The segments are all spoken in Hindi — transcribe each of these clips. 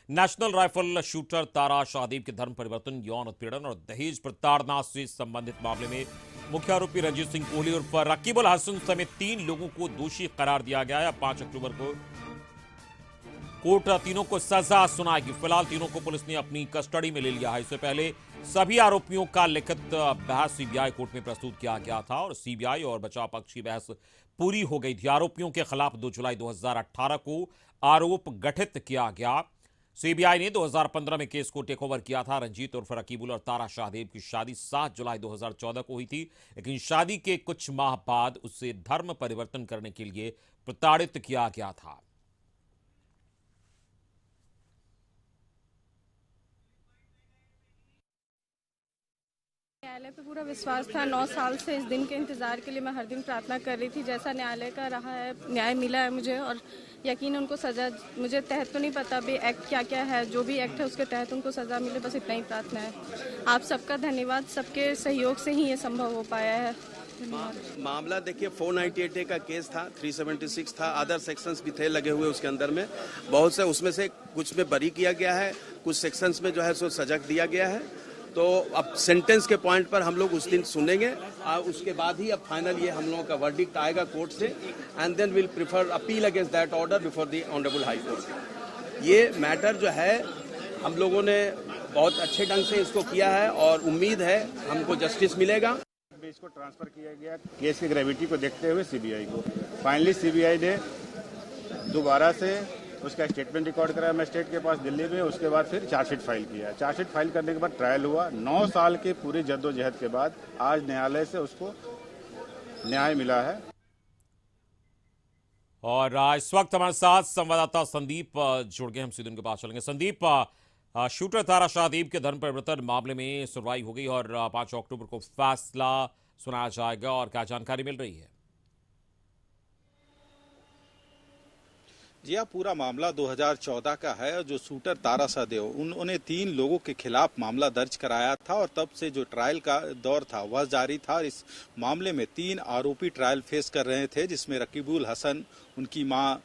नेशनल राइफल शूटर तारा शाहदेव के धर्म परिवर्तन, यौन उत्पीड़न और दहेज प्रताड़ना से संबंधित मामले में मुख्य आरोपी रंजीत सिंह कोहली उर्फ रकीबुल हसन समेत 3 लोगों को दोषी करार दिया गया है। 5 अक्टूबर को कोर्ट तीनों को सजा सुनाएगी। फिलहाल तीनों को पुलिस ने अपनी कस्टडी में ले लिया है। इससे पहले सभी आरोपियों का लिखित बहस सीबीआई कोर्ट में प्रस्तुत किया गया था और सीबीआई और बचाव पक्ष की बहस पूरी हो गई थी। आरोपियों के खिलाफ 2 जुलाई 2018 को आरोप गठित किया गया। सीबीआई ने 2015 में केस को टेक ओवर किया था। रंजीत उर्फ रकीबुल और तारा शाहदेव की शादी 7 जुलाई 2014 को हुई थी, लेकिन शादी के कुछ माह बाद उसे धर्म परिवर्तन करने के लिए प्रताड़ित किया गया था। न्यायालय पे पूरा विश्वास था। 9 साल से इस दिन के इंतजार के लिए मैं हर दिन प्रार्थना कर रही थी। जैसा न्यायालय का रहा है, न्याय मिला है मुझे और यकीन उनको सजा, मुझे तहत तो नहीं पता अभी एक्ट क्या क्या है, जो भी एक्ट है उसके तहत उनको सजा मिले, बस इतना ही प्रार्थना है। आप सबका धन्यवाद, सबके सहयोग से ही ये संभव हो पाया है। मामला देखिए 498A का केस था, 376 था, अदर सेक्शंस भी थे लगे हुए उसके अंदर में। बहुत से उसमें से कुछ में बरी किया गया है, कुछ सेक्शंस में जो है सो सजा दिया गया है। तो अब सेंटेंस के पॉइंट पर हम लोग उस दिन सुनेंगे और उसके बाद ही अब फाइनल ये हम लोगों का वर्डिक्ट आएगा कोर्ट से, and then will prefer appeal against that order before the honourable high court. ये मैटर जो है हम लोगों ने बहुत अच्छे ढंग से इसको किया है और उम्मीद है हमको जस्टिस मिलेगा। इसको ट्रांसफर किया गया केस की ग्रेविटी को देखते हुए सीबीआई को। फाइनली सीबीआई ने दोबारा से उसका स्टेटमेंट रिकॉर्ड कराया मजिस्ट्रेट के पास दिल्ली में। उसके बाद फिर चार्जशीट फाइल किया। चार्जशीट फाइल करने के बाद ट्रायल हुआ। 9 साल के पूरी जद्दोजहद के बाद आज न्यायालय से उसको न्याय मिला है। और इस वक्त हमारे साथ संवाददाता संदीप जुड़ गए। हम सीधे उनके पास चलेंगे। संदीप, शूटर तारा शाहदेव के धर्म परिवर्तन मामले में सुनवाई हो गई और 5 अक्टूबर को फैसला सुनाया जाएगा, और क्या जानकारी मिल रही है? जी हाँ, पूरा मामला 2014 का है। जो शूटर तारा शाहदेव, उन्होंने 3 लोगों के खिलाफ मामला दर्ज कराया था और तब से जो ट्रायल का दौर था वह जारी था। इस मामले में 3 आरोपी ट्रायल फेस कर रहे थे, जिसमें रकीबुल हसन, उनकी मां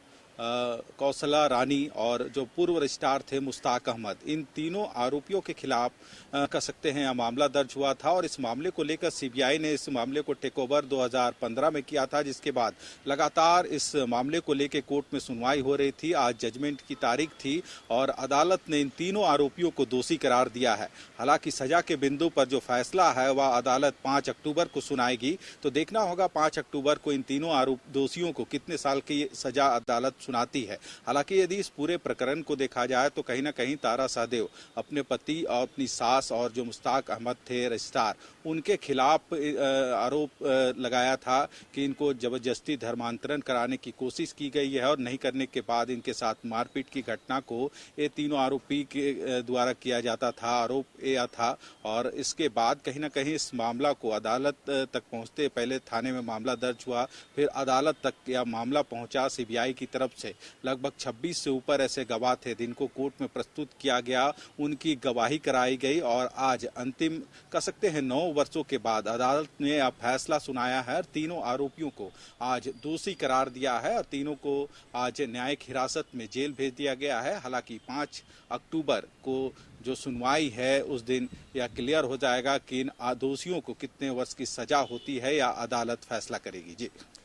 कौशला रानी और जो पूर्व स्टार थे मुश्ताक अहमद, इन तीनों आरोपियों के खिलाफ कह सकते हैं मामला दर्ज हुआ था। और इस मामले को लेकर सीबीआई ने इस मामले को टेक ओवर 2015 में किया था, जिसके बाद लगातार इस मामले को लेकर कोर्ट में सुनवाई हो रही थी। आज जजमेंट की तारीख थी और अदालत ने इन तीनों आरोपियों को दोषी करार दिया है। हालांकि सजा के बिंदु पर जो फैसला है वह अदालत 5 अक्टूबर को सुनाएगी, तो देखना होगा 5 अक्टूबर को इन तीनों दोषियों को कितने साल की सजा अदालत सुनाती है। हालांकि यदि इस पूरे प्रकरण को देखा जाए तो कहीं ना कहीं तारा शाहदेव अपने पति और अपनी सास और जो मुश्ताक अहमद थे रजिस्ट्रार, उनके खिलाफ आरोप लगाया था कि इनको जबरदस्ती धर्मांतरण कराने की कोशिश की गई है और नहीं करने के बाद इनके साथ मारपीट की घटना को ये तीनों आरोपी के द्वारा किया जाता था, आरोप यह था। और इसके बाद कहीं ना कहीं इस मामला को अदालत तक पहुंचते, पहले थाने में मामला दर्ज हुआ, फिर अदालत तक यह मामला पहुंचा। सीबीआई की तरफ से लगभग 26 से ऊपर ऐसे गवाह थे जिनको कोर्ट में प्रस्तुत किया गया, उनकी गवाही कराई गई और आज अंतिम कह सकते हैं 9 वर्षों के बाद अदालत ने यह फैसला सुनाया है। तीनों आरोपियों को आज दोषी करार दिया है और तीनों को आज न्यायिक हिरासत में जेल भेज दिया गया है। हालांकि 5 अक्टूबर को जो सुनवाई है उस दिन यह क्लियर हो जाएगा कि इन दोषियों को कितने वर्ष की सजा होती है या अदालत फैसला करेगी। जी।